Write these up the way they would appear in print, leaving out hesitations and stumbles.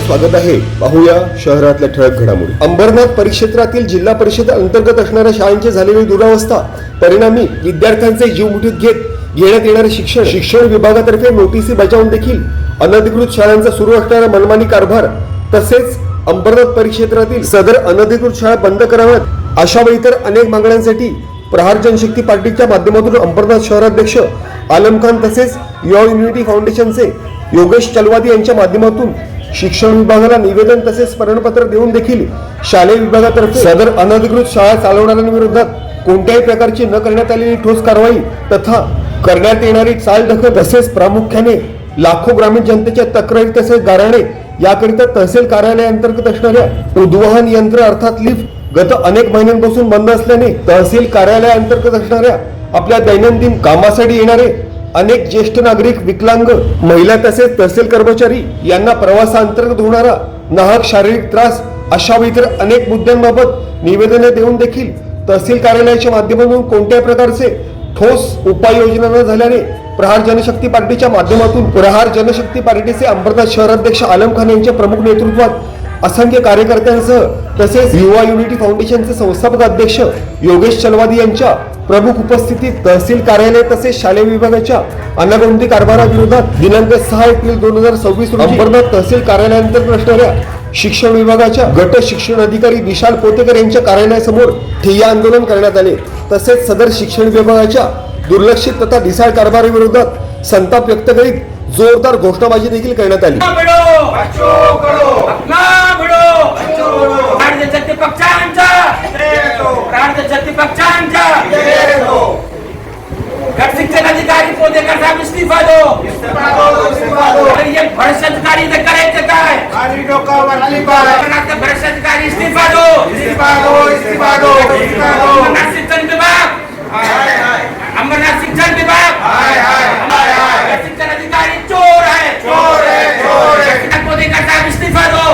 स्वागत आहे. पाहूया शहरातल्या ठळक घडामोडी. अंबरनाथ परिक्षेत्रातील जिल्हा परिषद अंतर्गत असणाऱ्या शाळांची झालेली दुरावस्था, परिणामी विद्यार्थ्यांचे जीव मुठीत घेण्यात येणारे शिक्षण विभागातर्फे नोटीसी बजावून देखील अनधिकृत शाळांचा सुरू असणारा मनमानी कारभार, तसेच अंबरनाथ परिक्षेत्रातील सदर अनधिकृत शाळा बंद कराव्यात अशा व इतर अनेक मागण्यांसाठी प्रहार जनशक्ती पार्टीच्या माध्यमातून अंबरनाथ शहराध्यक्ष आलम खान तसेच युवा युनिटी फाउंडेशनचे योगेश चलवादी यांच्या माध्यमातून शिक्षण विभागाला निवेदन तसेच स्मरणपत्र देऊन देखील शालेय विभागातर्फे सदर अनधिकृत शाळा चालवणाऱ्यांविरोधात कोणत्याही प्रकारची न करण्यात आलेली ठोस कारवाई तथा करण्यात येणारी चालढकल तसेच प्रामुख्याने लाखो ग्रामीण जनतेच्या तक्रारी तसेच गाऱ्हाणे याकरिता तहसील कार्यालयाअंतर्गत असणाऱ्या उद्वहन यंत्र अर्थात लिफ्ट गत अनेक महिन्यांपासून बंद असल्याने तहसील कार्यालयाअंतर्गत असणाऱ्या आपल्या दैनंदिन कामासाठी येणारे अनेक ज्येष्ठ नागरिक, विकलांग महिला तसेच तहसील कर्मचारी यांना प्रवासाअंतर्गत होणारा नाहक शारीरिक त्रास अशा व इतर अनेक मुद्द्यांबाबत निवेदने देऊन देखील तहसील कार्यालयाच्या माध्यमातून कोणत्याही प्रकारचे ठोस उपाययोजना न झाल्याने प्रहार जनशक्ती पार्टीच्या माध्यमातून प्रहार जनशक्ती पार्टीचे अंबरनाथ शहराध्यक्ष आलम खान यांच्या प्रमुख नेतृत्वात असंख्य कार्यकर्त्यांसह तसेच युवा युनिटी फाउंडेशनचे संस्थापक अध्यक्ष योगेश चलवादी यांच्या प्रमुख उपस्थितीत तहसील कार्यालय तसेच शालेय विभागाच्या अनागोंदी कारभाराविरोधात दिनांक 6 एप्रिल 2026 रोजी अंबरनाथ तहसील कार्यालयाअंतर्गत असणाऱ्या शिक्षण विभागाच्या गट शिक्षण अधिकारी विशाल पोतेकर यांच्या कार्यालयासमोर ठिय्या आंदोलन करण्यात आले. तसेच सदर शिक्षण विभागाच्या दुर्लक्षित तथा ढिसाळ कारभाराविरोधात संताप व्यक्त करीत जोरदार घोषणाबाजी देखील करण्यात आली. शिक्षण अधिकारी पोतेकर साहेब इस्तीफा दो. ये भ्रष्टाचारी करायचं काय? भ्रष्टाचारी इस्तीफा दो. अंबरनाथ शिक्षण विभाग, अंबरनाथ शिक्षण विभाग, शिक्षण अधिकारी चोर है. पोतेकर साहेब इस्तीफा दो.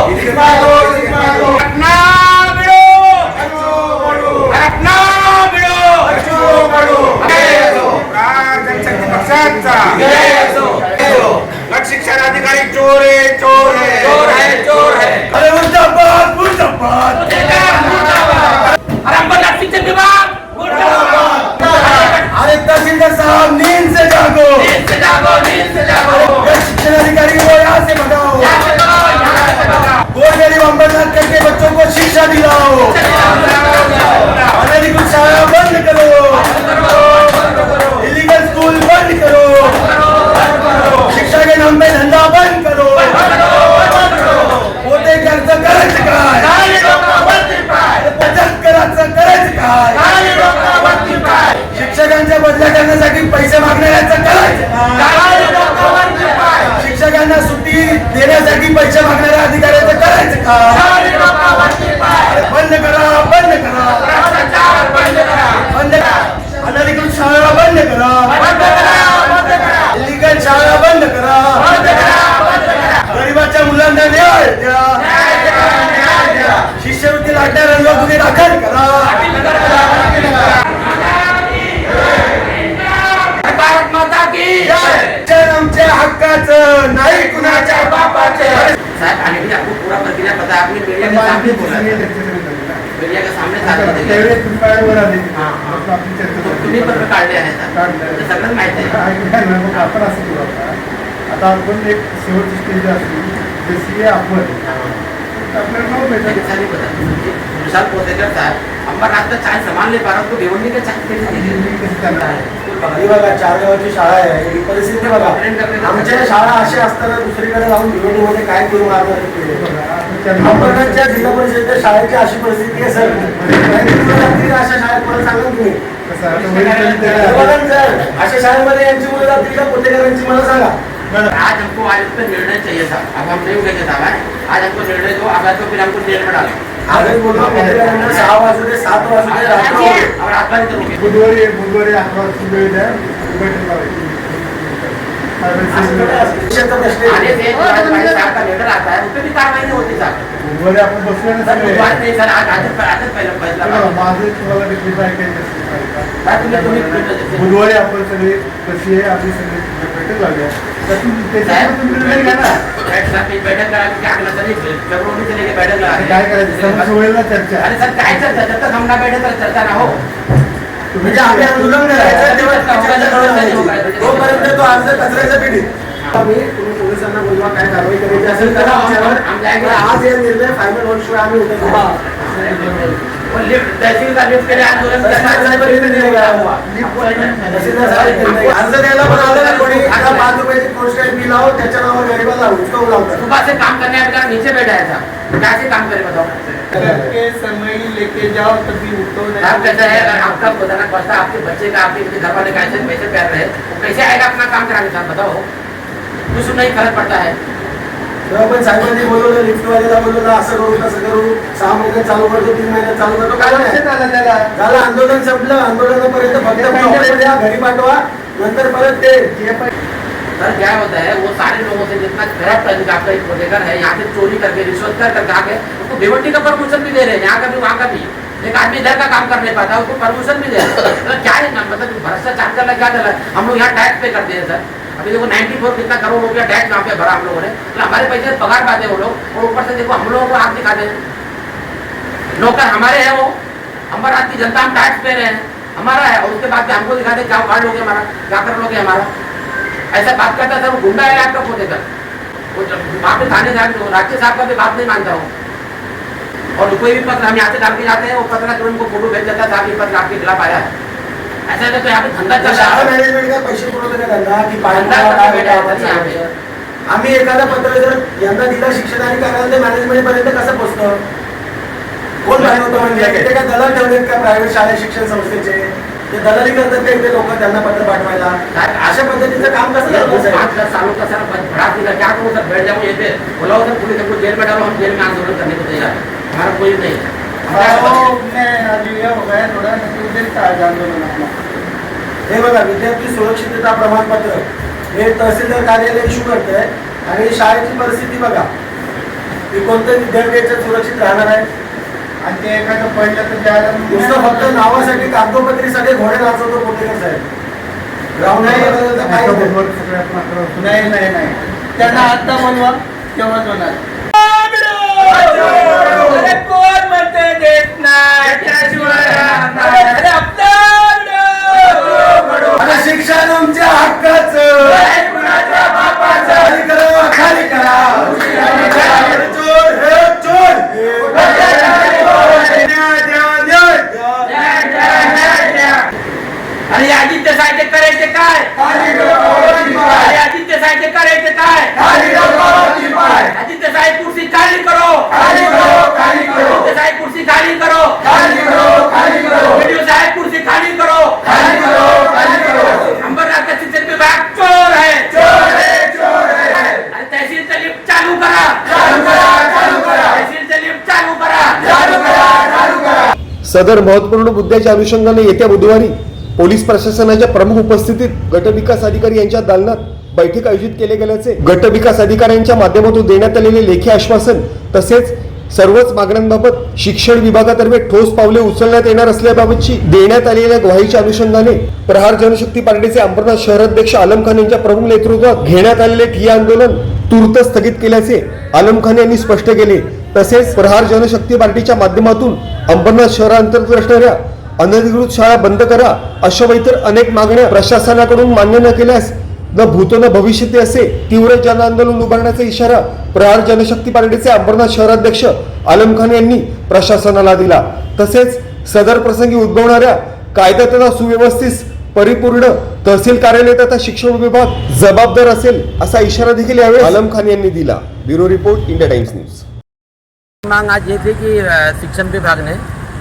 शिक्षण अधिकारी चोर है. अरे मुर्दाबाद. अंबरनाथ शिक्षण विभाग मुर्दाबाद. अरे तहसीलदार साहब नींद से जागो. शिक्षण अधिकारी को यहाँ से भगाओ. गरीब अंबरनाथ करके बच्चों को शिक्षा दिलाओ. अनधिकृत शाला बंद करो. इलीगल स्कूल बंद करो. शिक्षा के नाम पे धंधा बंद करो. पोतेकरचं करायचं काय? पचतकरांचं करायचं काय? शिक्षकांच्या बदल्या करण्यासाठी पैसे मागणाऱ्यांचं करायचं काय? शिक्षकांना सुट्टी देण्यासाठी पैसे मागणाऱ्या अधिकाऱ्याचं करायचं काय? बंद करा. अनधिकृत शाळा बंद करा. इलीगल शाळा बंद करा. गरीबाच्या मुलांना न्याय द्या. शिष्यवृत्ती लागणाऱ्यांवर गुन्हे दाखल करा. भारत माता की जय. आमच्या हक्काचं नाही कुणाच्या बापाचं. साहब आने के लिए आपको पूरा प्रक्रिया पता है. आपने मीडिया के सामने बोला, मीडिया के सामने तुम्ही पण काढले आहेत सगळं माहिती आहे. आपण असं करू आता आपण एक शेवटची स्टेज असली जशी आपण आपल्याला नाव भेटत. विशाल पोतेकर साहब अंबरनाथ का चाय सामान ले पा रहा हूँ. भिवंडी का चाय बघा 4 गावाची शाळा आहे. ही परिस्थिती बघा. आमच्या शाळा अशा असताना दुसरीकडे जाऊन भिवंडीमध्ये काय करू मारणार. अंबरनाथच्या जिल्हा परिषदेच्या शाळेची अशी परिस्थिती आहे सर. अशा शाळेत मला सांगा तुम्ही. अशा शाळेमध्ये यांची मुलं जातील का? पोतेकरांची मला सांगा. आज हमको आज इस पर निर्णय चाहिए था. अब हम नहीं उठे था. आज हमको निर्णय दो. अब तो फिर हमको जेल में डालो. आगे बोलतो पोतेकरांना 6 वाजू दे 7 वाजू दे रात्री बुधवारी 11 वाजता वेळ द्या. बैठक लावायची. बुधवारी आपण बसलो ना सगळे. माझं तुम्हाला डिग्री ऐकायचं. बुधवारी आपण सगळे कशी आहे आपली सगळी बैठक लावूया. त्याच्यामुळे तुम्ही निर्णय घ्या ना. बैठक करा क्या करना चाहिए फरवरी से लेके बैठक लगा काय करायचं समोर वेळेला चर्चा. अरे सर काय चर्चा जब तक हम ना बैठे तक चर्चा ना हो म्हणजे आम्ही आंदोलन करायचं तेव्हा चर्चा करणार. तोपर्यंत तो अर्ज कचऱ्याच्या पिढीत आम्ही तुम्ही पोलिसांना बोलवा काय कारवाई करायची असेल तर आमच्यावर आज हे निर्णय फायनल होण्याशिवाय आम्ही उठत तहसील का लिफ्ट के लिए आंदोलन अर्ज द्यायला पण आलं ना कोणी आता 5 रुपयाची पोस्ट मी लावू त्याच्या नावावर गरीबाला उचकवू लावतात. सुबह से काम करने आया नीचे बैठा है था कैसे काम करे बताओ के समय लेके जाओ तभी उठो नहीं. काम कैसा है अगर आपका बताना पड़ता है आपके बच्चे का आपके घर वाले कैसे पैसे पैर रहे कैसे आएगा अपना काम कराने साथ बताओ कुछ नहीं फर्क पड़ता है. तेव्हा पण साहेबांनी बोलवलं लिफ्टवाल्याला बोलवलं असं करू तसं करू 6 महिन्यात चालू करतो 3 महिन्यात चालू करतो काय नाही झालं त्याला. झालं आंदोलन संपलं आंदोलनापर्यंत फक्त प्रॉब्लेम द्या घरी पाठवा नंतर परत ते जे पण सर क्या होता है वो सारे लोगों से जितना करप्ट है आपका एक प्रोजेक्टर है यहाँ से चोरी करके रिश्वत कर आके उसको बेवटी का परमिशन भी दे रहे हैं यहाँ का भी वहाँ का भी एक आदमी इधर का काम कर नहीं पाता उसको परमिशन भी दे रहे हैं. तो क्या है ना मतलब भ्रष्टाचार करना क्या चला हम लोग यहाँ टैक्स पे करते हैं सर. अभी देखो 94 कितना करोड़ रुपया टैक्स यहाँ पे भरा हम लोगों ने तो हमारे पैसे पगार पाते हैं वो लोग और ऊपर से देखो हम लोगों को हाथ दिखाते हैं. नौकर हमारे हैं वो हमारा आज की जनता हम टैक्स पे रहे हैं हमारा है और उसके बाद हमको दिखाते क्या उखाड़ लोगे हमारा क्या कर लोगे हमारा ऐसा बात करता है सर. वो गुंडा है आपका पोते का वो वहाँ पे थाने जाके राकेश साहब का भी बात नहीं मानता हूँ. और कोई भी पत्र हम यहाँ से डाल के जाते हैं वो पत्र तुरंत उनको फोटो भेज देता है साहब ये पत्र आपके खिलाफ आया है. ऐसा है तो यहाँ पे धंधा चल रहा शाळा है मॅनेजमेंट का पैसे पुरवतो का धंदा की धंधा करके बैठा है सर यहाँ पे. आम्ही एखादा पत्र जर यांना दिलं शिक्षणाने करायला ते मॅनेजमेंट पर्यंत कसं पोहोचतं कोण बाहेर होतं म्हणजे ते काय दलाल ठेवलेत का प्रायव्हेट शाळा शिक्षण संस्थेचे ते दलाली करतात का इथे लोक त्यांना पत्र पाठवायला अशा पद्धतीचं काम कसं करतो साहेब? 5-10 सालों का सर बढ़ा दिया क्या करूँ सर बैठ जाऊँ ये पे बोला सर पुलिस हमको जेल में डालो हम जेल में आंदोलन करने को तैयार है हमारा कोई नहीं लिया हो गया थोड़ा उधर का आंदोलन अपना. हे बघा विद्यार्थी सुरक्षितता प्रमाणपत्र हे तहसीलदार कार्यालय इश्यू करत आहे आणि शाळेची परिस्थिती बघा की कोणत्या विद्यार्थ्याच्या सुरक्षित राहणार आहे आणि ते एखादं पडलं तर त्याला नुसतं फक्त नावासाठी कागदोपत्री सगळे घोडे नाचवतो पोटेकर साहेब. ग्राउंड नाही नाही नाही नाही त्यांना आता बोलवा तेव्हाच होणार. कोण म्हणते देत नाही आता शिक्षण आमच्या हक्काचं खाली करा खाली करा चोर हे चोर अरे आदित्य साहित्य करायचे काय अरे आदित्य साहित्य करायचे काय आदित्य साहेब कुर्सी खाली करो आदित्य साहेब कुर्सी खाली करो वीडियो साहेब कुर्सी खाली करो अंबरनाथ का शिक्षण विभाग चोर है अरे तहसील लिफ्ट चालू करा तहसील लिफ्ट चालू करा. सदर महत्वपूर्ण मुद्द्याच्या अनुषंगाने येत्या बुधवारी पोलीस प्रशासनाच्या प्रमुख उपस्थितीत गटविकास अधिकारी यांच्या दालनात बैठक आयोजित केले गेल्याचे गटविकास अधिकाऱ्यांच्या माध्यमातून देण्यात आलेले लेखी आश्वासन तसेच सर्वच मागण्यांबाबत शिक्षण विभागातर्फे ठोस पावले उचलण्यात येणार असल्याबाबतची देण्यात आलेल्या ग्वाहीच्या अनुषंगाने प्रहार जनशक्ती पार्टीचे अंबरनाथ शहराध्यक्ष आलम खान यांच्या प्रमुख नेतृत्वात घेण्यात आलेले ठिय्या आंदोलन तूर्त स्थगित केल्याचे आलम खान यांनी स्पष्ट केले. तसेच प्रहार जनशक्ती पार्टीच्या माध्यमातून अंबरनाथ शहरांतर्गत असणाऱ्या अनधिकृत शाळा बंद करा अशा व इतर अनेक मागण्या प्रशासनाकडून मान्य न केल्यास न भूतो न भविष्यती असे तीव्र जन आंदोलन उभारण्याचा इशारा प्रहार जनशक्ती पार्टीचे अंबरनाथ शहराध्यक्ष आलम खान यांनी प्रशासनाला दिला. तसेच सदर प्रसंगी उद्भवणाऱ्या कायदा तथा सुव्यवस्थित परिपूर्ण तहसील कार्यालय तथा शिक्षण विभाग जबाबदार असेल असा इशारा देखील यावेळी आलम खान यांनी दिला. Bureau report India times news. मांग आज ये थी कि शिक्षण विभाग ने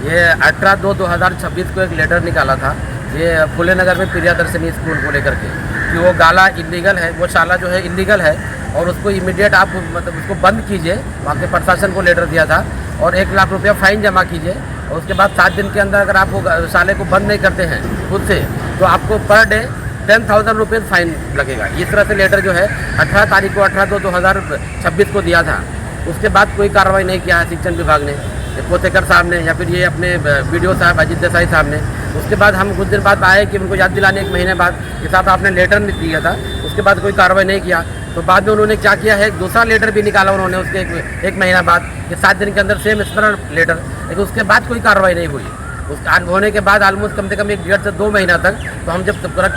ये 18/2/2026 को एक लेटर निकाला था ये फुले नगर में प्रियदर्शनी स्कूल को लेकर के कि वो गाला इलीगल है वो शाला जो है इलीगल है और उसको इमीडिएट आप मतलब उसको बंद कीजिए. वहाँ के प्रशासन को लेटर दिया था और 1 लाख रुपया फाइन जमा कीजिए और उसके बाद 7 दिन के अंदर अगर आप वो शाले को बंद नहीं करते हैं खुद से तो आपको पर डे 10,000 रुपये फाइन लगेगा. इस तरह से लेटर जो है 18 तारीख को 18/2/2026 को दिया था. उसके बाद कोई कार्रवाई नहीं किया है शिक्षण विभाग ने पोतेकर साहब ने या फिर ये अपने वीडियो साहब अजीत देसाई साहब ने. उसके बाद हम कुछ दिन बाद आए कि उनको याद दिलाने 1 महीने बाद कि साहब आपने लेटर दिया था उसको उसके बाद कोई कार्रवाई नहीं किया। तो बाद में उन्होंने क्या किया है, एक दूसरा लेटर भी निकाला उन्होंने उसके एक महीना बाद कि 7 दिन के अंदर सेम इस तरह लेटर, लेकिन उसके बाद कोई कार्रवाई नहीं हुई। उस होने के बाद ऑलमोस्ट कम से कम 1.5 से 2 महीना तक, तो हम जब पूरा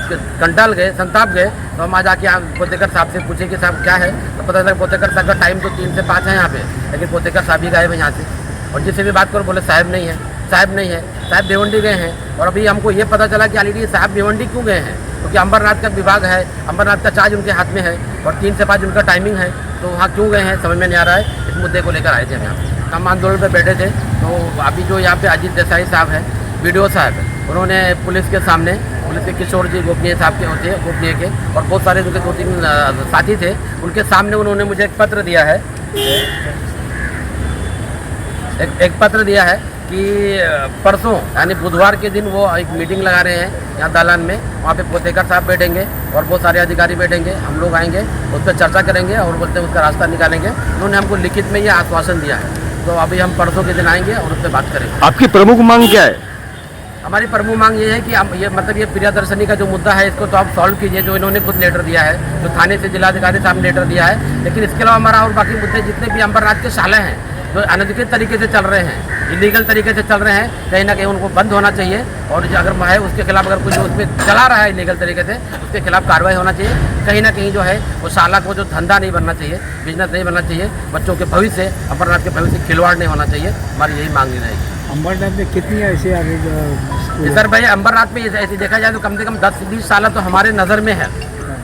कंटाल गए, संताप गए, तो हम आज आके पोतेकर साहब से पूछे कि साहब क्या है, तो पता चला पोतेकर साहब का टाइम तो 3 से 5 है यहाँ पे, लेकिन पोतेकर साहब ही गायब है यहाँ से। और जिससे भी बात करो बोले साहब नहीं है, साहब नहीं है, साहब भिवंडी गए हैं। और अभी हमको ये पता चला कि ऑलरेडी साहब भिवंडी क्यों गए हैं, क्योंकि अंबरनाथ का विभाग है, अंबरनाथ का चार्ज उनके हाथ में है और 3 से 5 उनका टाइमिंग है। तो वहाँ क्यों गए हैं समझ में नहीं आ रहा है। इस मुद्दे को लेकर आए थे हम यहाँ पे, हम आंदोलन पर बैठे थे। तो अभी जो यहाँ पे अजीत देसाई साहब है, BDO साहब है, उन्होंने पुलिस के सामने, पुलिस के किशोर जी गोपनीय साहब के होते हैं, गोपनीय के, और बहुत सारे उनके 2-3 साथी थे, उनके सामने उन्होंने मुझे एक पत्र दिया है, एक पत्र दिया है कि परसों यानी बुधवार के दिन वो एक मीटिंग लगा रहे हैं यहाँ दालान में। वहाँ पे पोतेकर साहब बैठेंगे और बहुत सारे अधिकारी बैठेंगे, हम लोग आएंगे, उस पर चर्चा करेंगे और बोलते हैं उसका रास्ता निकालेंगे। उन्होंने हमको लिखित में ये आश्वासन दिया है। तो अभी हम परसों के दिन आएंगे और उस पर बात करेंगे। आपकी प्रमुख मांग क्या है? हमारी प्रमुख मांग ये है कि हम ये मतलब ये प्रियदर्शनी का जो मुद्दा है इसको तो आप सॉल्व कीजिए, जो इन्होंने खुद लेटर दिया है, जो थाने से जिलाधिकारी साहब ने लेटर दिया है। लेकिन इसके अलावा हमारा और बाकी मुद्दे जितने भी अंबरनाथ के शाले हैं जो अनधिकृत तरीके से चल रहे हैं, इलीगल तरीके से चल रहे हैं, कहीं ना कहीं उनको बंद होना चाहिए। और जो अगर है उसके खिलाफ अगर कुछ उसमें चला रहा है इलीगल तरीके से, उसके खिलाफ कार्रवाई होना चाहिए। कहीं ना कहीं जो है वो शाला को जो धंधा नहीं बनना चाहिए, बिजनेस नहीं बनना चाहिए, बच्चों के भविष्य, अंबरनाथ के भविष्य से खिलवाड़ नहीं होना चाहिए। हमारी यही मांग रहेगी। अंबरनाथ में कितनी ऐसे अभी सर भाई अंबरनाथ में ऐसे देखा जाए तो कम से कम 10-20 साल तो हमारे नज़र में है,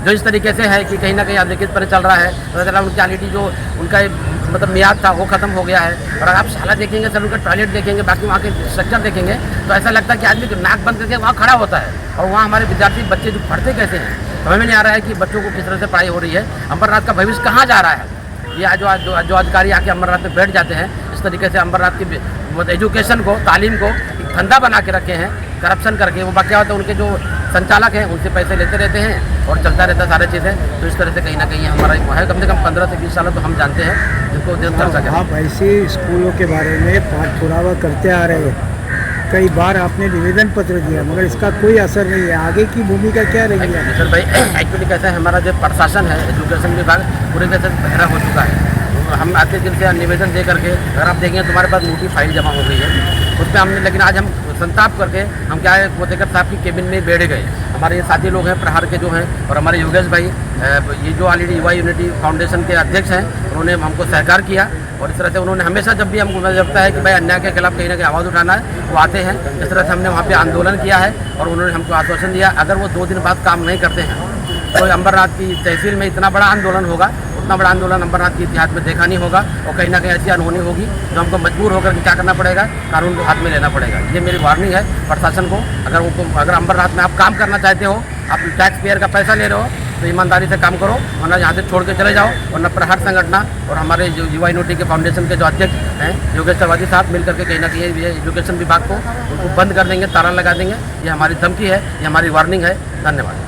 जो इस तरीके से है कि कहीं ना कहीं अधिकृत पर चल रहा है। तो उनकी ऑलरेडी जो उनका मतलब मियाद था वो खत्म हो गया है। और आप शाला देखेंगे सर, उनका टॉयलेट देखेंगे, बाकी वहाँ के स्ट्रक्चर देखेंगे, तो ऐसा लगता है कि आदमी नाक बंद करके वहाँ खड़ा होता है। और वहाँ हमारे विद्यार्थी बच्चे जो पढ़ते कैसे हैं, समझ में नहीं आ रहा है कि बच्चों को किस तरह से पढ़ाई हो रही है। अंबरनाथ का भविष्य कहाँ जा रहा है। ये जो अधिकारी आके अंबरनाथ में बैठ जाते हैं, इस तरीके से अंबरनाथ की एजुकेशन को, तालीम को धंधा बना के रखे हैं करप्शन करके। वो बाकी होता है उनके जो संचालक हैं उनसे पैसे लेते रहते हैं और चलता रहता है सारी चीज़ें। तो इस तरह से कहीं ना कहीं हमारा है कम से कम 15 से 20 साल तो हम जानते हैं जिसको चर्चा करें। आप ऐसे स्कूलों के बारे में पाठपुरावा करते आ रहे हैं, कई बार आपने निवेदन पत्र दिया मगर इसका कोई असर नहीं है। आगे की भूमिका क्या रहेगी? सर भाई एक्चुअली कैसा है, हमारा जो प्रशासन है, एजुकेशन विभाग पूरे तरह से बहरा हो चुका है। हम आते दिन से निवेदन दे करके, अगर आप देखेंगे तो हमारे पास मोटी फाइल जमा हो गई है उस पर हमने, लेकिन आज हम संताप करके हम क्या है पोतेकर साहब की केबिन में बैठ गए। हमारे ये साथी लोग हैं प्रहार के जो हैं, और हमारे योगेश भाई ये जो ऑलरेडी युवा यूनिटी फाउंडेशन के अध्यक्ष हैं, उन्होंने हमको सहकार किया। और इस तरह से उन्होंने हमेशा जब भी हमको लगता है कि भाई अन्याय के खिलाफ कहीं ना कहीं आवाज़ उठाना है, वो आते हैं। इस तरह से हमने वहाँ पे आंदोलन किया है और उन्होंने हमको आश्वासन दिया अगर वो 2 दिन बाद काम नहीं करते हैं तो अंबरनाथ की तहसील में इतना बड़ा आंदोलन होगा, उतना बड़ा आंदोलन अंबरनाथ के इतिहास में देखा नहीं होगा। और कहीं ना कहीं ऐसी अनहोनी होगी जो हमको मजबूर होकर क्या करना पड़ेगा, कानून को हाथ में लेना पड़ेगा। ये मेरी वार्निंग है प्रशासन को। अगर अंबरनाथ में आप काम करना चाहते हो, आप टैक्स पेयर का पैसा ले रहे हो, तो ईमानदारी से काम करो, वरना यहाँ से छोड़ के चले जाओ। वरना प्रहार संगठन और हमारे जो युवा यूनिटी के फाउंडेशन के जो अध्यक्ष हैं योगेश चरवादी साहब मिल करके कहीं ना कहीं ये एजुकेशन विभाग को उनको बंद कर देंगे, ताला लगा देंगे। ये हमारी धमकी है, ये हमारी वार्निंग है। धन्यवाद।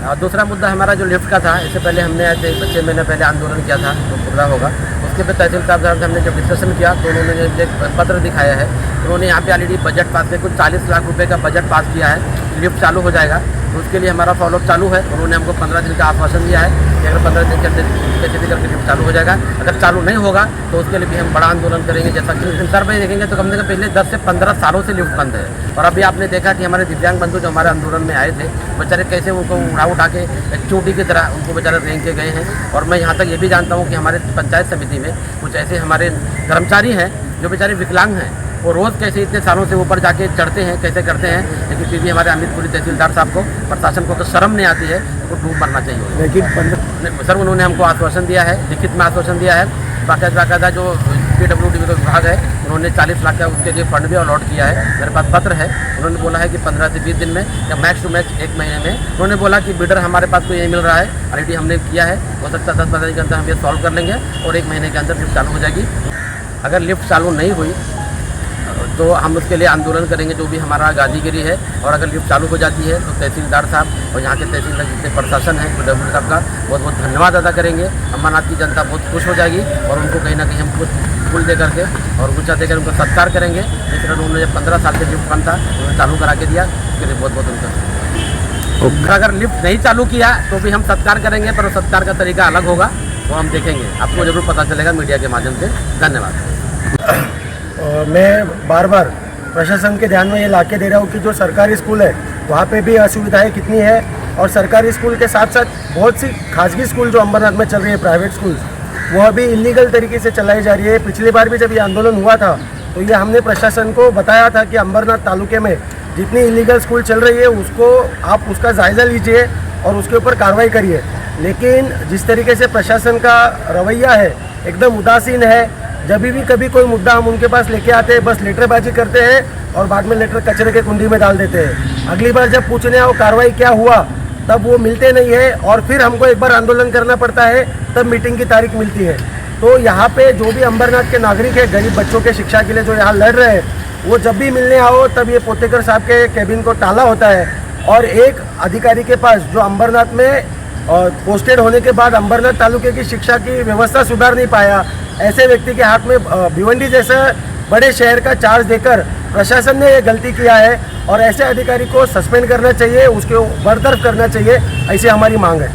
और दूसरा मुद्दा हमारा जो लिफ्ट का था, इससे पहले हमने ऐसे 6 महीने पहले आंदोलन किया था, तो पूरा होगा। उसके पे तहसील साहब से हमने जब डिस्कशन किया तो उन्होंने एक पत्र दिखाया है। उन्होंने यहाँ पे ऑलरेडी बजट पास किया, कुछ 40 लाख रुपए का बजट पास किया है, लिफ्ट चालू हो जाएगा। तो उसके लिए हमारा फॉलोअप चालू है। उन्होंने हमको 15 दिन का आश्वासन दिया है कि अगर 15 दिन के अंदर कैसे भी करके लिफ्ट चालू हो जाएगा। अगर चालू नहीं होगा तो उसके लिए भी हम बड़ा आंदोलन करेंगे। जैसा कि सर भाई देखेंगे तो कम से कम पहले 10 से 15 सालों से लिफ्ट बंद है। और अभी आपने देखा कि हमारे दिव्यांग बंधु जो हमारे आंदोलन में आए थे, बेचारे कैसे उनको उठा के एक चोटी की तरह उनको बेचारे रेंग के गए हैं। और मैं यहाँ तक ये भी जानता हूँ कि हमारे पंचायत समिति में कुछ ऐसे हमारे कर्मचारी हैं जो बेचारे विकलांग हैं, वो रोज़ कैसे इतने सालों से ऊपर जाके चढ़ते हैं, कैसे करते हैं। लेकिन फिर भी हमारे अमितपुरी तहसीलदार साहब को, प्रशासन को तो शर्म नहीं आती है, तो डूब मरना चाहिए। लेकिन सर उन्होंने हमको आश्वासन दिया है, लिखित में आश्वासन दिया है। बाकायदा जो PWD का विभाग है उन्होंने 40 लाख का उसके लिए फंड भी अलॉट किया है। मेरे पास पत्र है, उन्होंने बोला है कि 15 से 20 दिन में या मैक्स टू मैक्स 1 महीने में। उन्होंने बोला कि बिडर हमारे पास कोई नहीं मिल रहा है, ऑलरेडी हमने किया है, हो सकता है 10-15 दिन के अंदर हम ये सॉल्व कर लेंगे और 1 महीने के अंदर लिफ्ट चालू हो जाएगी। अगर लिफ्ट चालू नहीं हुई तो हम उसके लिए आंदोलन करेंगे, जो भी हमारा गांधीगिरी है। और अगर लिफ्ट चालू हो जाती है तो तहसीलदार साहब और यहाँ के तहसीलदार जितने प्रशासन है PWD साहब का बहुत बहुत धन्यवाद अदा करेंगे। अंबरनाथ की जनता बहुत खुश हो जाएगी और उनको कहीं ना कहीं हम कुछ फूल दे करके और गुच्छा देकर उनका सत्कार करेंगे। जिस तरह उन्होंने 15 साल से लिफ्ट बंद था उन्होंने चालू करा के दिया, उसके लिए बहुत बहुत उनका अगर लिफ्ट नहीं चालू किया तो भी हम सत्कार करेंगे, पर सत्कार का तरीका अलग होगा, वो हम देखेंगे। आपको जरूर पता चलेगा मीडिया के माध्यम से। धन्यवाद। मैं बार बार प्रशासन के ध्यान में ये ला के दे रहा हूँ कि जो सरकारी स्कूल है वहाँ पे भी असुविधाएं कितनी है, और सरकारी स्कूल के साथ साथ बहुत सी खासगी स्कूल जो अंबरनाथ में चल रही है, प्राइवेट स्कूल, वह भी इलीगल तरीके से चलाई जा रही है। पिछली बार भी जब ये आंदोलन हुआ था तो ये हमने प्रशासन को बताया था कि अंबरनाथ तालुके में जितनी इलीगल स्कूल चल रही है उसको आप उसका जायज़ा लीजिए और उसके ऊपर कार्रवाई करिए। लेकिन जिस तरीके से प्रशासन का रवैया है एकदम उदासीन है। जब भी कभी कोई मुद्दा हम उनके पास लेके आते हैं बस लेटरबाजी करते हैं और बाद में लेटर कचरे के कुंडी में डाल देते हैं। अगली बार जब पूछने आओ कार्रवाई क्या हुआ तब वो मिलते नहीं है, और फिर हमको एक बार आंदोलन करना पड़ता है तब मीटिंग की तारीख मिलती है। तो यहाँ पे जो भी अंबरनाथ के नागरिक है, गरीब बच्चों के शिक्षा के लिए जो यहाँ लड़ रहे हैं, वो जब भी मिलने आओ तब ये पोतेकर साहब के कैबिन को टाला होता है, और एक अधिकारी के पास जो अंबरनाथ में पोस्टेड होने के बाद अंबरनाथ तालुके की शिक्षा की व्यवस्था सुधार नहीं पाया, ऐसे व्यक्ति के हाथ में भिवंडी जैसे बड़े शहर का चार्ज देकर प्रशासन ने ये गलती किया है, और ऐसे अधिकारी को सस्पेंड करना चाहिए, उसके बरतरफ करना चाहिए, ऐसी हमारी मांग है।